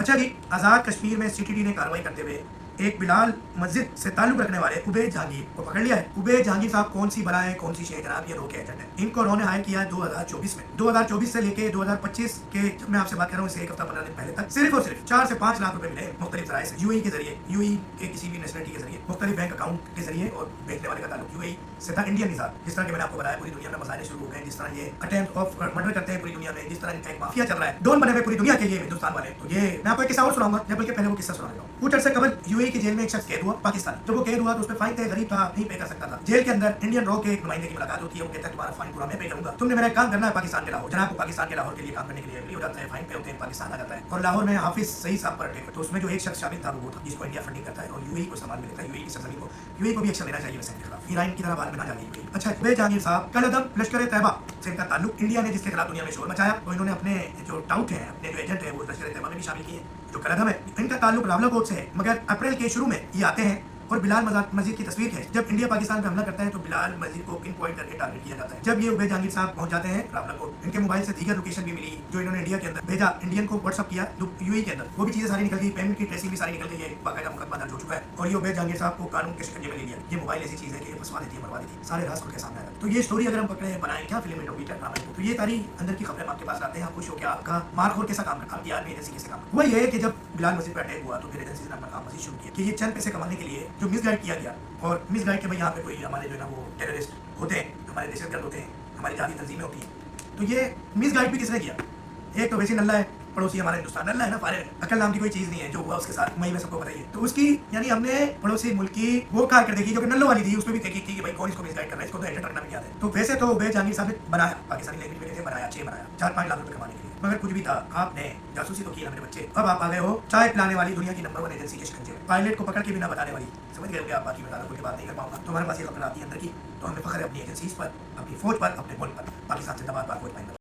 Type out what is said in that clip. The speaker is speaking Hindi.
अच्छा जी, आज़ाद कश्मीर में सीटीडी ने कार्रवाई करते हुए एक बिलाल मस्जिद से ताल्लुक रखने वाले उबैद जहांगीर को पकड़ लिया है। उबैद जहांगीर साहब कौन सी बला है, कौन सी शेर जनाब, ये रोके एजेंट है। इनको उन्होंने हायर किया 2024 में। 2024 से लेके 2025 के, जब मैं आपसे बात कर रहा हूँ, इससे एक हफ्ता 15 दिन पहले तक सिर्फ और सिर्फ 4 से 5 लाख रुपए मिले मुख्तलिफ जराए से, यूएई के जरिए, यूएई के किसी भी नेशनलिटी के जरिए, मुख्तलिफ बैंक अकाउंट के जरिए, और बेचने वाले का ताल्लुक यूएई से था, इंडियन निसाब। जिस तरह के मैंने आपको बताया, पूरी दुनिया में मसाइल शुरू हो गए, जिस तरह ये अटेम्प्ट ऑफ मर्डर करते हैं पूरी दुनिया में, जिस तरह इनका एक माफिया चल रहा है, डॉन बने हुए पूरी दुनिया के लिए हिंदुस्तान वाले। तो ये मैं आपको एक किस्सा और सुनाऊंगा, जब बल्कि पहले वो किस्सा सुना देता हूँ। कुछ अर्से कबल यूएई की जेल में एक शख्स कैद हुआ, पाकिस्तान। जब वो कैद हुआ तो उस पर फाइन थे, गरीब था, नहीं पे कर सकता था। जेल के अंदर इंडियन रॉ के एक नुमाइंदे की मुलाकात होती है। वो कहता है तुम्हारा फाइन पूरा मैं पे करूंगा, तुमने मेरा काम करना है पाकिस्तान के लाहौर। जनाब को पाकिस्तान के लाहौर के लिए काम करने के लिए एग्री हो जाता है, फाइन पे होते हैं, पाकिस्तान आ जाता है, और लाहौर में हाफिज सईद साहब पर अटैक। तो उसमें जो एक शख्स शामिल था वो था जिसको इंडिया फंडिंग करता है और यूएई को सामान मिलता है, यूएई की सरजमीन को, यूएई को भी एक्शन लेना चाहिए वैसे के खिलाफ, ईरान की तरह बाद में ना जाए यूएई। अच्छा, उबैद जहांगीर साहब कलअदम लश्कर तैयबा से इनका ताल्लुक, इंडिया ने जिसके खिलाफ दुनिया में शोर मचाया, तो इन्होंने अपने जो टाउट है, अपने जो एजेंट है, वो लश्कर तैयबा में भी शामिल किए। जो कलअदम है, इनका ताल्लुक रावलाकोट से है, मगर अप्रैल के शुरू में ये आते हैं और बिलाल मस्जिद की तस्वीर है। जब इंडिया पाकिस्तान पे हमला करता है तो बिलाल मस्जिद को पिन पॉइंट करके टारगेट किया जाता है। जब ये उबैद जहांगीर साहब पहुंच जाते हैं रावलाकोट, इनके मोबाइल से दीगर लोकेशन भी मिली जो इन्होंने इंडिया के अंदर भेजा, इंडियन को व्हाट्सअप किया यूएई के अंदर, वो भी चीजें सारी निकल गई, पेमेंट की ट्रेसिंग भी सारी निकल गई है, बाकायदा मुकदमा दर्ज हो चुका है। और ये उबैद जहांगीर साहब को कानून के शिकंजे में ले लिया। ये मोबाइल ऐसी चीज है कि ये फंसवा देती है, मरवा देती है, सारे राज खुल के सामने आ जाते हैं। तो ये स्टोरी अगर हम पकड़े बनाए, क्या फिल्म इंडोपी ड्रामा है। तो ये सारी अंदर की खबरें आपके पास लाते हैं, आप खुश हो क्या, आपका मारखोर कैसा काम करता है, आपकी आर्मी एजेंसी कैसे काम। हुआ ये है कि जब बिलाल मस्जिद पर अटैक हुआ तो फिर एजेंसी ने अपना काम मजीद शुरू किया कि ये चंद पैसे कमाने के लिए जो मिसगाइड किया गया, और मिसगाइड के भाई यहाँ पे कोई हमारे जो है ना वो टेररिस्ट होते हैं, हमारे दहशतगर्द होते हैं, हमारी जाती तंजीमें होती हैं। तो ये मिसगाइड भी किसने किया? एक तो वैसे नल्ला है पड़ोसी, हमारा हिंदुस्तान नल्ला है ना, फारे अकल नाम की कोई चीज नहीं है। जो हुआ उसके साथ मई में सबको बताइए। तो उसकी यानी हमने पड़ोसी मुल्क की वो कार कर देखी जो कि नल्लो वाली थी, उसमें भी तहकीक की कि भाई कौन इसको मिसगाइड कर रहा है, इसको तो एजेंट रखना भी याद है। तो वैसे तो उबैद जहांगीर साहब ने बनाया, पाकिस्तानी लैंग्वेज में कहते बनाया, 4-5 लाख रुपए कमाने के लिए, मगर कुछ भी था, आपने जासूसी तो की ना मेरे बच्चे। अब आप आ गए हो चाय पिलाने वाली दुनिया की नंबर 1 एजेंसी के शिकंजे में, पायलट को पकड़ के बिना बताने वाली। समझ गए हो आप, बाकी बता दो, बात नहीं कर पाऊंगा। तो हमारे पास ये खबर आती है अंदर की, तो हमें फख्र है अपनी एजेंसीज पर, अपनी फौज पर, अपने मुल्क पर, पाकिस्तान जिंदाबाद, फौज पाएंगे।